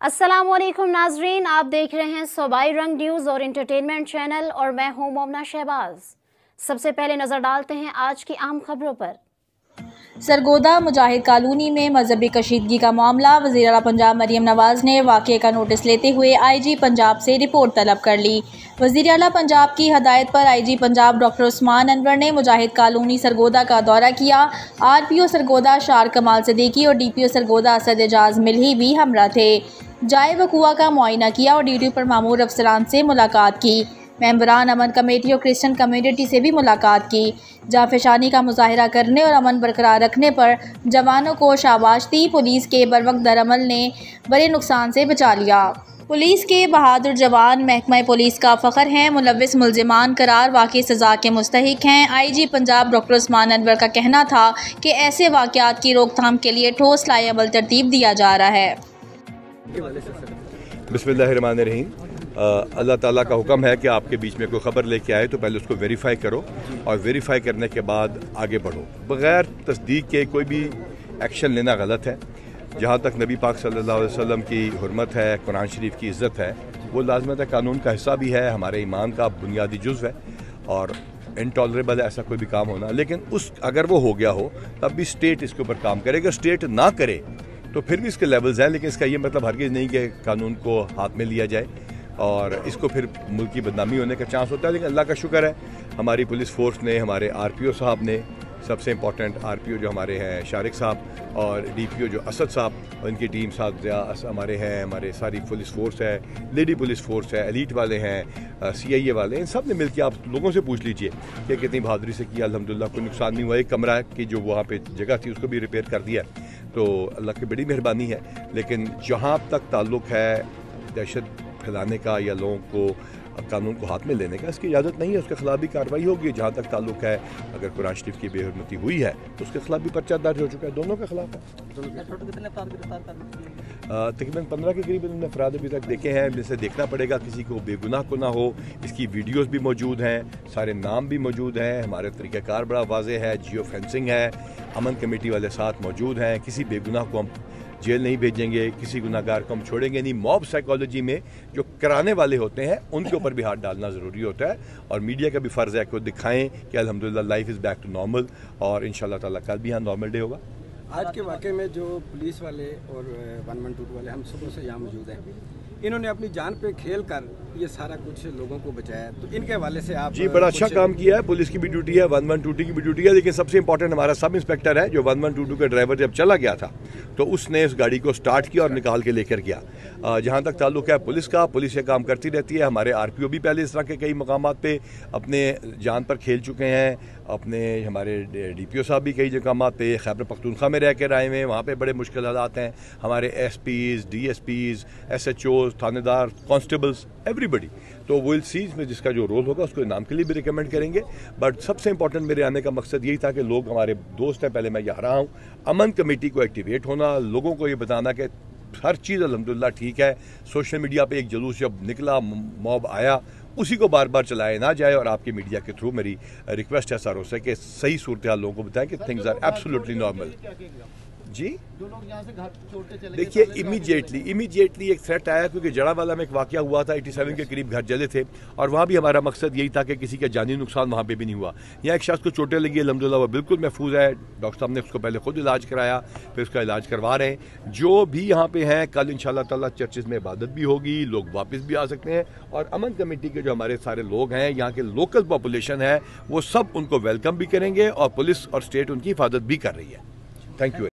अस्सलामुअलैकुम नाजरीन, आप देख रहे हैं सूबाई रंग न्यूज़ और इंटरटेनमेंट चैनल और मैं हूं मोमना शहबाज। सबसे पहले नज़र डालते हैं आज की अहम खबरों पर। सरगोदा मुजाहिद कॉलोनी में मजहबी कशीदगी का मामला। वज़ीर आला पंजाब मरीम नवाज़ ने वाक़े का नोटिस लेते हुए IG पंजाब से रिपोर्ट तलब कर ली। वज़ीर आला पंजाब की हदायत पर IG पंजाब डॉक्टर उस्मान अनवर ने मुजाहिद कॉलोनी सरगोदा का दौरा किया। RPO सरगोदा शार कमाल सिद्दीकी और DPO सरगोदा असद एजाज मिल्ही भी हमरा थे। जाए वक़ुआ का मुआयना किया और ड्यूटी पर मामूर अफसरान से मुलाकात की। मेंबरान अमन कमेटी और क्रिश्चियन कम्युनिटी से भी मुलाकात की। जाफेशानी का मुजाहरा करने और अमन बरकरार रखने पर जवानों को शाबाश दी। पुलिस के बरवक्त दरअमल ने बड़े नुकसान से बचा लिया। पुलिस के बहादुर जवान महकमा पुलिस का फ़ख्र हैं। मुलव्विस मुलजिमान करार वाक़ई सज़ा के मुस्तहिक हैं। IG पंजाब डॉक्टर उस्मान अनवर का कहना था कि ऐसे वाक़यात की रोकथाम के लिए ठोस लाएअमल तरतीब दिया जा रहा है। बिस्मिल्लाहिर्रहमानिर्रहीम। अल्लाह ताला का हुक्म है कि आपके बीच में कोई ख़बर लेके आए तो पहले उसको वेरीफाई करो और वेरीफाई करने के बाद आगे बढ़ो। बग़ैर तस्दीक के कोई भी एक्शन लेना गलत है। जहाँ तक नबी पाक सल्लल्लाहु अलैहि वसल्लम की हुर्मत है, कुरान शरीफ की इज़्ज़त है, वो लाज़मत है, कानून का हिस्सा भी है, हमारे ईमान का बुनियादी जुज़्व है और इनटॉलरेबल है ऐसा कोई भी काम होना। लेकिन अगर वो हो गया हो तब भी स्टेट इसके ऊपर काम करे। अगर स्टेट ना करे तो फिर भी इसके लेवल्स हैं, लेकिन इसका ये मतलब हरगिज़ नहीं कि कानून को हाथ में लिया जाए और इसको फिर मुल्क की बदनामी होने का चांस होता है। लेकिन अल्लाह का शुक्र है, हमारी पुलिस फोर्स ने, हमारे RPO साहब ने, सबसे इम्पॉर्टेंट RPO जो हमारे हैं शारिक साहब और DPO जो असद साहब और इनकी टीम साथ हमारे हैं, हमारे सारी पुलिस फोर्स है, लेडी पुलिस फोर्स है, एलीट वाले हैं, CIA वाले, इन सब ने मिलकर, आप लोगों से पूछ लीजिए कि कितनी बहादुरी से किया। अल्हम्दुलिल्लाह कोई नुकसान नहीं हुआ। एक कमरा की जो वहाँ पे जगह थी उसको भी रिपेयर कर दिया, तो अल्लाह की बड़ी मेहरबानी है। लेकिन जहाँ तक ताल्लुक़ है दहशत फैलाने का या लोगों को कानून को हाथ में लेने का, इसकी इजाज़त नहीं है। उसके खिलाफ भी कार्रवाई होगी। जहाँ तक ताल्लुक़ है, अगर कुरान शरीफ की बेहुरमती हुई है तो उसके खिलाफ भी पर्चा दर्ज हो चुका है। दोनों के खिलाफ है। तकरीबन 15 के करीब उन्होंने अफराद अभी तक देखे हैं, जिनसे देखना पड़ेगा किसी को बेगुनाह को ना हो। इसकी वीडियोस भी मौजूद हैं, सारे नाम भी मौजूद हैं, हमारे तरीक़ाकार बड़ा वाज़ेह है, जियो फेंसिंग है, अमन कमेटी वाले साथ मौजूद हैं। किसी बेगुनाह को हम जेल नहीं भेजेंगे, किसी गुनाहगार को हम छोड़ेंगे नहीं। मॉब साइकोलॉजी में जो कराने वाले होते हैं उनके ऊपर भी हाथ डालना ज़रूरी होता है और मीडिया का भी फ़र्ज़ है कि वो दिखाएं कि अल्हम्दुलिल्लाह life is back to normal और इंशाल्लाह ताला कल भी यहाँ नॉर्मल डे होगा। आज के वाक़े में जो पुलिस वाले और 112 वाले हम सुबह से यहाँ मौजूद हैं, इन्होंने अपनी जान पे खेल कर ये सारा कुछ लोगों को बचाया, तो इनके हवाले से आप जी बड़ा अच्छा काम किया है। पुलिस की भी ड्यूटी है, 112 की भी ड्यूटी है, लेकिन सबसे इंपॉर्टेंट हमारा सब इंस्पेक्टर है जो 112 का ड्राइवर जब चला गया था तो उसने उस गाड़ी को स्टार्ट किया और निकाल के लेकर गया। जहाँ तक ताल्लुक है पुलिस का, पुलिस ये काम करती रहती है। हमारे RPO भी पहले इस तरह के कई मकामात पे अपने जान पर खेल चुके हैं। अपने हमारे DPO साहब भी कई मकामात पे खैबर पख्तूनख्वा में रह कर आए हैं, वहाँ पे बड़े मुश्किल हालात हैं। हमारे SPs, DSPs, SHOs, थानेदार, कांस्टेबल्स, एवरीबडी। तो विल सी इसमें जिसका जो रोल होगा उसको इनाम के लिए भी रिकमेंड करेंगे। बट सबसे इंपॉर्टेंट मेरे आने का मकसद यही था कि लोग हमारे दोस्त हैं, पहले मैं यहाँ रहा हूँ, अमन कमेटी को एक्टिवेट होना, लोगों को ये बताना कि हर चीज़ अल्हम्दुलिल्लाह ठीक है। सोशल मीडिया पे एक जुलूस जब निकला, मॉब आया, उसी को बार बार चलाया ना जाए और आपके मीडिया के थ्रू मेरी रिक्वेस्ट है सारों से कि सही सूरत हाल लोगों को बताएं कि थिंग्स आर एब्सोल्युटली नॉर्मल। जी देखिए, इमीडिएटली एक थ्रेट आया क्योंकि जड़ावाला में एक वाकया हुआ था, 87 के करीब घर जले थे और वहाँ भी हमारा मकसद यही था कि किसी का जानी नुकसान वहाँ पे भी नहीं हुआ। यहाँ एक शख्स को चोटें लगी, अल्हम्दुलिल्लाह वो बिल्कुल महफूज है। डॉक्टर साहब ने उसको पहले खुद इलाज कराया, फिर उसका इलाज करवा रहे हैं। जो भी यहाँ पे हैं, कल इंशाल्लाह ताला चर्चेज में इबादत भी होगी, लोग वापस भी आ सकते हैं और अमन कमेटी के जो हमारे सारे लोग हैं, यहाँ के लोकल पॉपुलेशन है, वो सब उनको वेलकम भी करेंगे और पुलिस और स्टेट उनकी हिफाजत भी कर रही है। Thank you.